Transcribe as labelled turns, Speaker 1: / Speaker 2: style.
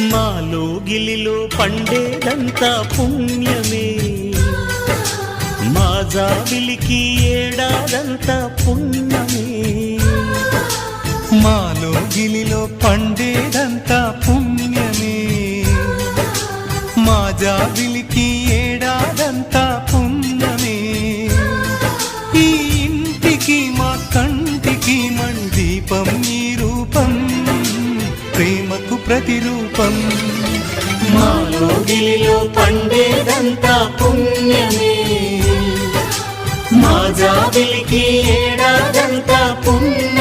Speaker 1: మాలో గిలిలో పండేదంతా పుణ్యమే, మా జాబిలికి ఏడాదంతా పుణ్యమే.
Speaker 2: మాలో గిలిలో పండేదంతా పుణ్యమే, మా జాబిలికి ఏడాదంతా పుణ్యమే. ఈ ఇంటికి మా కంటికి మణి దీపం ఈ రూపం, ప్రేమకు ప్రతిరూపం.
Speaker 1: మాలో గిలిలో పండేదంతా పుణ్యమే, మా జాబిలికి ఏడాదంతా పుణ్యమే.